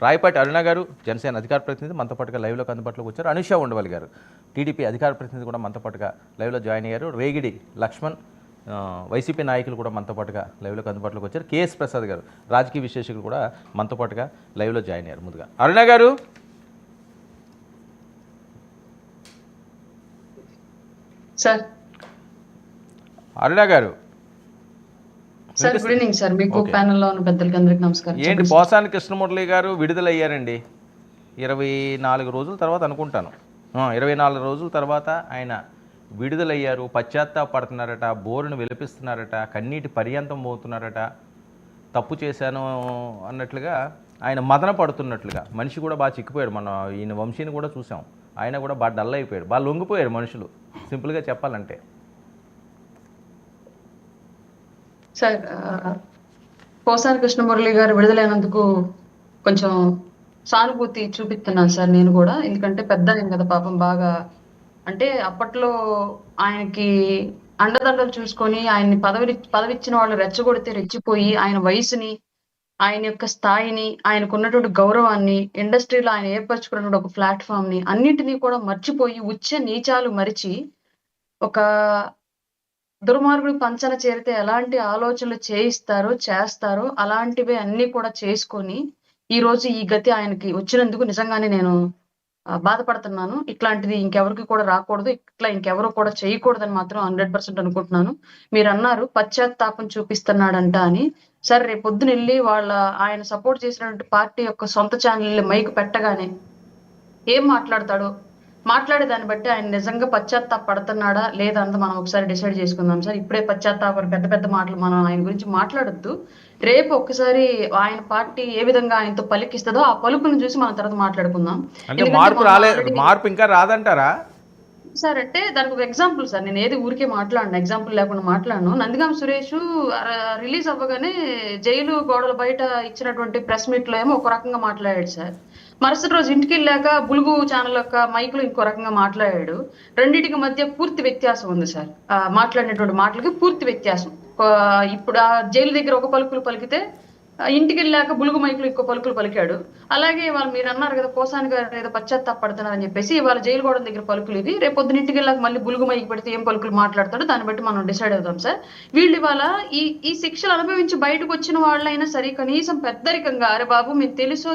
రాయపాటి అరుణ గారు జనసేన అధికార ప్రతినిధి మనతో పాటుగా లైవ్లోకి అందుబాటులోకి వచ్చారు. అనుష ఉండవల్లి గారు టీడీపీ అధికార ప్రతినిధి కూడా మనతో పాటుగా లైవ్లో జాయిన్ అయ్యారు. రేగిడి లక్ష్మణ్ వైసీపీ నాయకులు కూడా మనతో పాటుగా లైవ్లోకి అందుబాటులోకి వచ్చారు. కేఎస్ ప్రసాద్ గారు రాజకీయ విశ్లేషకులు కూడా మనతో పాటుగా లైవ్లో జాయిన్ అయ్యారు. ముందుగా అరుణ గారు. సార్ అరుణ గారు సార్ గుడ్ ఈవినింగ్ సార్. మీకు ప్యానెల్లో ఉన్న పెద్దలకి అందరికీ నమస్కారం. ఏంటి పోసాని కృష్ణమురళి గారు విడుదలయ్యారండి 24 రోజుల తర్వాత అనుకుంటాను. 24 రోజుల తర్వాత ఆయన విడుదలయ్యారు. పశ్చాత్తాపడుతున్నారట, బోరును విలపిస్తున్నారట, కన్నీటి పర్యంతం పోతున్నారట. తప్పు చేశాను అన్నట్లుగా ఆయన మదన పడుతున్నట్లుగా. మనిషి కూడా బాగా చిక్కిపోయాడు. మనం ఈయన వంశీని కూడా చూసాం. ఆయన కూడా బాగా డల్ అయిపోయాడు, బాగా లొంగిపోయాడు మనుషులు, సింపుల్గా చెప్పాలంటే. సార్ పోసాని కృష్ణమురళి గారు విడుదలైనందుకు కొంచెం సానుభూతి చూపిస్తున్నాను సార్ నేను కూడా. ఎందుకంటే పెద్ద ఆయన కదా పాపం, బాగా అంటే అప్పట్లో ఆయనకి అండదండలు చూసుకొని ఆయన్ని పదవిచ్చిన వాళ్ళు రెచ్చగొడితే రెచ్చిపోయి ఆయన వయసుని, ఆయన యొక్క స్థాయిని, ఆయనకున్నటువంటి గౌరవాన్ని, ఇండస్ట్రీలో ఆయన ఏర్పరచుకున్నటువంటి ఒక ప్లాట్ఫామ్ ని అన్నింటినీ కూడా మర్చిపోయి ఉచ్చ నీచాలు మరిచి ఒక దుర్మార్గుడు పంచన చేరితే ఎలాంటి ఆలోచనలు చేస్తారో అలాంటివి అన్ని కూడా చేసుకొని ఈ రోజు ఈ గతి ఆయనకి వచ్చినందుకు నిజంగానే నేను బాధపడుతున్నాను. ఇట్లాంటిది ఇంకెవరికి కూడా రాకూడదు, ఇట్లా ఇంకెవరు కూడా చేయకూడదని మాత్రం 100% అనుకుంటున్నాను. మీరు అన్నారు పశ్చాత్తాపం చూపిస్తున్నాడంట అని. సరే రేపు పొద్దున వెళ్ళి ఆయన సపోర్ట్ చేసినటువంటి పార్టీ యొక్క సొంత ఛానల్ మైక్ పెట్టగానే ఏం మాట్లాడతాడో మాట్లాడే దాన్ని బట్టి ఆయన నిజంగా పశ్చాత్తాపడుతున్నాడా లేదా అంత మనం ఒకసారి డిసైడ్ చేసుకుందాం సార్. ఇప్పుడే పశ్చాత్తాపం పెద్ద పెద్ద మాటలు మనం ఆయన గురించి మాట్లాడొద్దు. రేపు ఒక్కసారి ఆయన పార్టీ ఏ విధంగా ఆయనతో పలికిస్తుందో ఆ పలుకును చూసి మనం తర్వాత మాట్లాడుకుందాం. మార్పు ఇంకా రాదంటారా సార్? అంటే దానికి ఒక ఎగ్జాంపుల్ సార్, నేను ఏది ఊరికే మాట్లాడను, ఎగ్జాంపుల్ లేకుండా మాట్లాడను. నందిగాం సురేష్ రిలీజ్ అవ్వగానే జైలు గోడల బయట ఇచ్చినటువంటి ప్రెస్ మీట్ లో ఏమో ఒక రకంగా మాట్లాడాడు సార్. మరుసటి రోజు ఇంటికి వెళ్ళాక బులుగు ఛానల్ యొక్క మైక్ లో ఇంకో రకంగా మాట్లాడాడు. రెండింటికి మధ్య పూర్తి వ్యత్యాసం ఉంది సార్. మాట్లాడినటువంటి మాటలకి పూర్తి వ్యత్యాసం. ఇప్పుడు ఆ జైలు దగ్గర ఒక పలుకులు పలికితే ఇంటికి వెళ్ళాక బులుగు మైకులు ఇంకో పలుకులు పలికాడు. అలాగే వాళ్ళు మీరు అన్నారు కదా పోసాని గారు ఏదో పశ్చాత్తాపడుతున్నారని చెప్పేసి, ఇవాళ జైలు గోడ దగ్గర పలుకులు ఇది, రేపు పొద్దున ఇంటికి వెళ్ళాక మళ్ళీ బులుగు మైకి పెడితే ఏం పలుకులు మాట్లాడతాడో దాన్ని బట్టి మనం డిసైడ్ అవుతాం సార్. వీళ్ళు ఇవాళ ఈ శిక్షలు అనుభవించి బయటకు వచ్చిన వాళ్ళైనా సరే కనీసం పెద్దరికంగా అరే బాబు మీకు తెలుసో